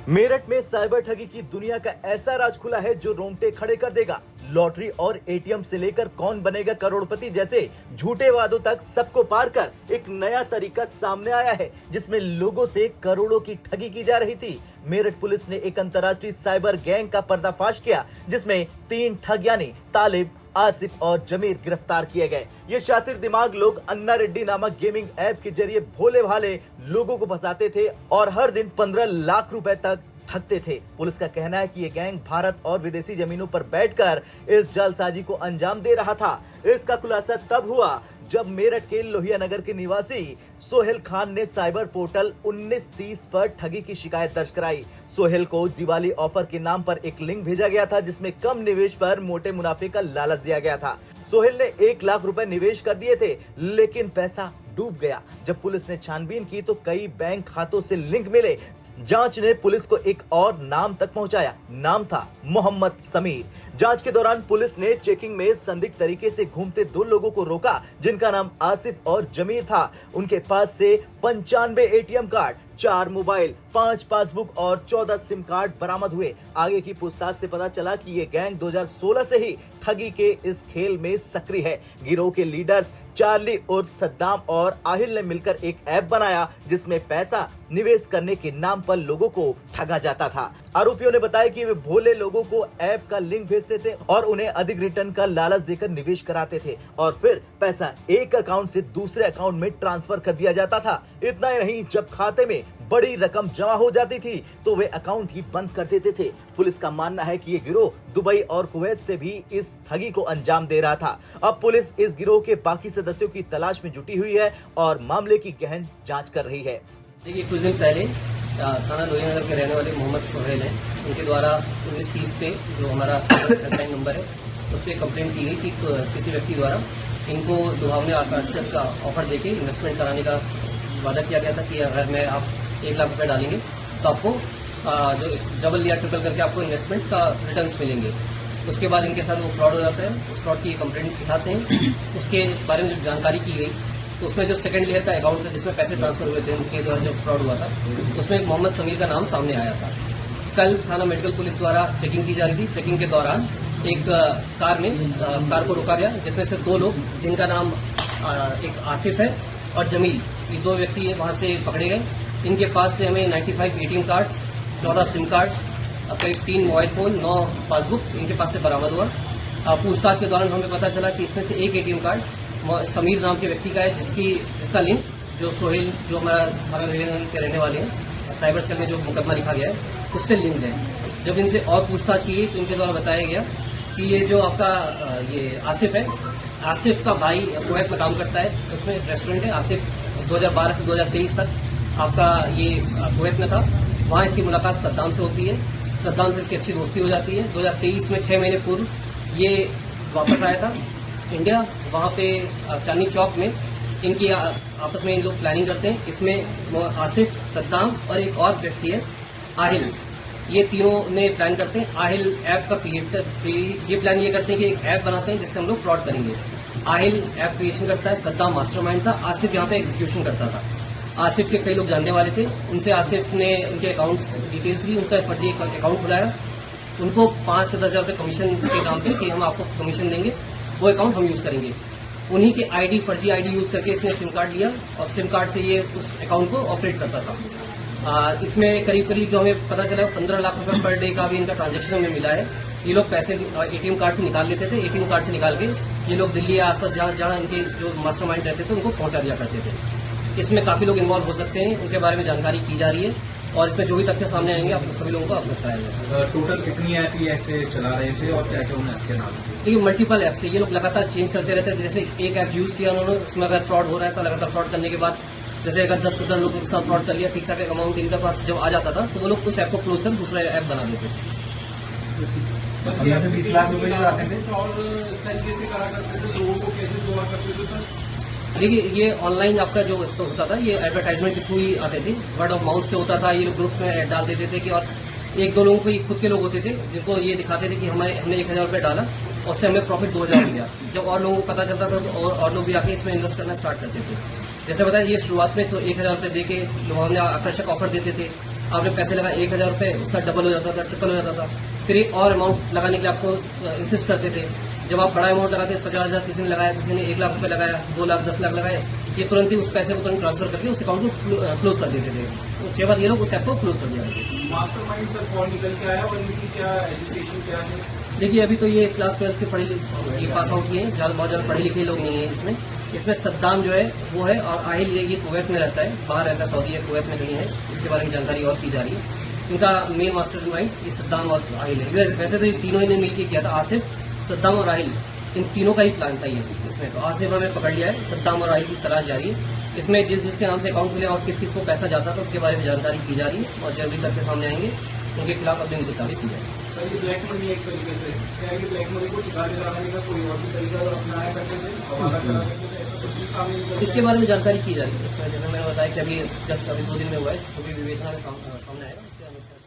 मेरठ में साइबर ठगी की दुनिया का ऐसा राज खुला है जो रोंगटे खड़े कर देगा। लॉटरी और एटीएम से लेकर कौन बनेगा करोड़पति जैसे झूठे वादों तक सबको पार कर एक नया तरीका सामने आया है, जिसमें लोगों से करोड़ों की ठगी की जा रही थी। मेरठ पुलिस ने एक अंतर्राष्ट्रीय साइबर गैंग का पर्दाफाश किया, जिसमें 3 ठग यानी तालिब, आसिफ और जमीर गिरफ्तार किए गए। ये शातिर दिमाग लोग अन्ना रेड्डी नामक गेमिंग ऐप के जरिए भोले भाले लोगों को फंसाते थे और हर दिन 15 लाख रुपए तक ठगते थे। पुलिस का कहना है कि ये गैंग भारत और विदेशी जमीनों पर बैठकर इस जालसाजी को अंजाम दे रहा था। इसका खुलासा तब हुआ जब मेरठ के लोहिया नगर के निवासी सोहेल खान ने साइबर पोर्टल 1930 पर ठगी की शिकायत दर्ज कराई। सोहेल को दिवाली ऑफर के नाम पर एक लिंक भेजा गया था, जिसमें कम निवेश पर मोटे मुनाफे का लालच दिया गया था। सोहेल ने 1 लाख रुपए निवेश कर दिए थे, लेकिन पैसा डूब गया। जब पुलिस ने छानबीन की तो कई बैंक खातों से लिंक मिले। जांच ने पुलिस को एक और नाम तक पहुंचाया। नाम था मोहम्मद समीर। जांच के दौरान पुलिस ने चेकिंग में संदिग्ध तरीके से घूमते 2 लोगों को रोका, जिनका नाम आसिफ और जमीर था। उनके पास से 95 एटीएम कार्ड, 4 मोबाइल, 5 पासबुक और 14 सिम कार्ड बरामद हुए। आगे की पूछताछ से पता चला कि ये गैंग 2016 से ही ठगी के इस खेल में सक्रिय है। गिरोह के लीडर्स चार्ली उर्फ सद्दाम और आहिल ने मिलकर एक ऐप बनाया, जिसमें पैसा निवेश करने के नाम पर लोगों को ठगा जाता था। आरोपियों ने बताया कि वे भोले लोगों को ऐप का लिंक भेजते थे और उन्हें अधिक रिटर्न का लालच देकर निवेश कराते थे और फिर पैसा एक अकाउंट से दूसरे अकाउंट में ट्रांसफर कर दिया जाता था। इतना ही नहीं, जब खाते में बड़ी रकम जमा हो जाती थी तो वे अकाउंट ही बंद कर देते थे। पुलिस का मानना है कि ये गिरोह दुबई और कुवैत से भी इस ठगी को अंजाम दे रहा था। अब पुलिस इस गिरोह के बाकी सदस्यों की तलाश में जुटी हुई है और मामले की गहन जांच कर रही है। देखिए, कुछ दिन पहले थाना लोहिया नगर के रहने वाले मोहम्मद सोहेल हैं, उनके द्वारा 1930 पे जो हमारा हेल्पलाइन नंबर है उस पर कंप्लेंट की गई कि किसी व्यक्ति द्वारा इनको दुभावने आकर्षक का ऑफर देके इन्वेस्टमेंट कराने का वादा किया गया था कि अगर मैं आप 1 लाख रुपए डालेंगे तो आपको जो डबल या ट्रिपल करके आपको इन्वेस्टमेंट का रिटर्न्स मिलेंगे। उसके बाद इनके साथ वो फ्रॉड हो जाता है। उस फ्रॉड की कंप्लेंट दिखाते हैं। उसके बारे में जो जानकारी की गई तो उसमें जो सेकंड लेयर का अकाउंट था जिसमें पैसे ट्रांसफर हुए थे, उनके द्वारा जो फ्रॉड हुआ था उसमें मोहम्मद समीर का नाम सामने आया था। कल थाना मेडिकल पुलिस द्वारा चेकिंग की जा रही थी। चेकिंग के दौरान एक कार को रोका गया, जिसमें से 2 लोग जिनका नाम एक आसिफ है और जमील, ये 2 व्यक्ति वहां से पकड़े गए। इनके पास से हमें 95 एटीएम कार्ड्स, 14 सिम कार्ड, करीब 3 मोबाइल फोन, 9 पासबुक इनके पास से बरामद हुआ। पूछताछ के दौरान हमें पता चला कि इसमें से एक एटीएम कार्ड समीर नाम के व्यक्ति का है, जिसका लिंक जो सोहेल जो हमारा के रहने वाले हैं, साइबर सेल में जो मुकदमा लिखा गया है उससे लिंक है। जब इनसे और पूछताछ की गई तो इनके द्वारा बताया गया कि ये जो आपका ये आसिफ है, आसिफ का भाई कुवैत में काम करता है। उसमें रेस्टोरेंट है। आसिफ 2012 से 2023 तक आपका ये कुवैत में था। वहां इसकी मुलाकात सद्दाम से होती है। सद्दाम से इसकी अच्छी दोस्ती हो जाती है। 2023 में 6 महीने पूर्व ये वापस आया था इंडिया। वहां पे चांदनी चौक में इनकी आपस में इन लोग प्लानिंग करते हैं। इसमें आसिफ, सद्दाम और एक और व्यक्ति है आहिल, ये तीनों ने प्लान करते हैं। आहिल ऐप का ये प्लान ये करते हैं कि एक ऐप बनाते हैं जिससे हम लोग फ्रॉड करेंगे। आहिल ऐप क्रिएशन करता है, सद्दाम मास्टरमाइंड था, आसिफ यहाँ पे एग्जीक्यूशन करता था। आसिफ के कई लोग जानने वाले थे। उनसे आसिफ ने उनके अकाउंट्स डिटेल्स ली, उनका फर्जी अकाउंट खुलाया। उनको 5 से 10 हजार रुपये कमीशन के नाम पे कि हम आपको कमीशन देंगे, वो अकाउंट हम यूज करेंगे। उन्हीं के आईडी, फर्जी आईडी यूज करके इसने सिम कार्ड लिया और सिम कार्ड से ये उस अकाउंट को ऑपरेट करता था। इसमें करीब जो हमें पता चला 15 लाख रुपए पर डे का भी इनका ट्रांजैक्शन हमें मिला है। ये लोग पैसे एटीएम कार्ड से निकाल लेते थे। एटीएम कार्ड से निकाल के ये लोग दिल्ली या आसपास जहां इनके जो मास्टरमाइंड रहते थे उनको पहुंचा दिया करते थे। इसमें काफी लोग इन्वॉल्व हो सकते हैं, उनके बारे में जानकारी की जा रही है और इसमें जो भी तथ्य सामने आएंगे आप सभी लोगों को अवगत कराएंगे। टोटल कितनी ऐप ऐसे चला रहे थे और क्या क्या उन्हें आपके नाम? देखिए, मल्टीपल ऐप से ये लोग लगातार चेंज करते रहते थे। जैसे एक ऐप यूज किया उन्होंने, उसमें अगर फ्रॉड हो रहा है तो लगातार फ्रॉड करने के बाद जैसे अगर 10-15 लोगों के साथ फ्रॉड कर लिया, ठीक ठाक अमाउंट इनके पास जब आ जाता था तो वो लोग उस ऐप को क्लोज कर दूसरा ऐप बना देते थे। यहाँ से 20 लाख रुपए जो आते थे और तरीके से करा करते थे, लोगों को कैसे जोड़ा करते थे सर? देखिए, ये ऑनलाइन आपका जो होता था ये एडवर्टाइजमेंट के थ्रू ही आते थे, वर्ड ऑफ माउथ से होता था। ये लोग ग्रुप्स में ऐड डाल देते थे कि और 1-2 लोगों को खुद के लोग होते थे जिनको ये दिखाते थे कि हमने 1000 रुपये डाला और उससे हमें प्रॉफिट 2000 मिला। जब और लोगों को पता चलता था तो और लोग भी आके इसमें इन्वेस्ट करना स्टार्ट करते थे। जैसे बताया, ये शुरुआत में तो 1000 रुपये देके लोग हमें आकर्षक ऑफर देते थे। आपने पैसे लगाए 1,000 रुपये, उसका डबल हो जाता था, ट्रिपल हो जाता था। फिर एक और अमाउंट लगाने के लिए आपको इंसिस्ट करते थे। जब आप बड़ा अमाउंट लगाते 50,000 किसी ने लगाया, किसी ने 1 लाख रुपए लगाया, 2 लाख 10 लाख लगाए, ये तुरंत ही उस पैसे को तुरंत ट्रांसफर करके उस अकाउंट को क्लोज कर देते थे। उसके बाद ये लोग उस ऐप को क्लोज कर दिया थे। मास्टरमाइंड सर कौन निकल के आया और इनकी क्या एजुकेशन क्या है? देखिए अभी तो ये क्लास 12 के ये पास आउट किए हैं, बहुत ज्यादा पढ़े लिखे लोग नहीं है इसमें। इसमें सद्दाम जो है वो है, और आहिल ये कुवैत में रहता है, बाहर रहता है, सऊदी है, कुवैत में कहीं है। इसके बारे में जानकारी और की जा रही है। इनका मेन मास्टर माइंड ये सद्दाम और आहिल है। वैसे तो ये तीनों ही ने मिलकर किया था, आसिफ, सद्दाम और आहिल, इन तीनों का ही प्लान था ये इसमें। तो आसिफ हमें पकड़ लिया है, सद्दाम और आहिल की तलाश जारी है। इसमें जिस जिसके नाम से अकाउंट खुले और किस किस को पैसा जाता था उसके बारे में जानकारी की जा रही है, और जब भी करके सामने आएंगे उनके खिलाफ अपनी गिरफ्तारी की जाएगी। सर ये ब्लैक मनी एक तरीके से क्या, ये ब्लैक मनी को ठिकाने लगाने का कोई और भी तरीका अपनाया करते थे, हवाला करा करते थे, ऐसा कुछ भी सामने इसके बारे में जानकारी की जा रही है। इसमें जैसे मैंने बताया कि अभी जस्ट अभी 2 दिन में हुआ है, जो भी विवेचना में सामने आएगा उसके अनुसार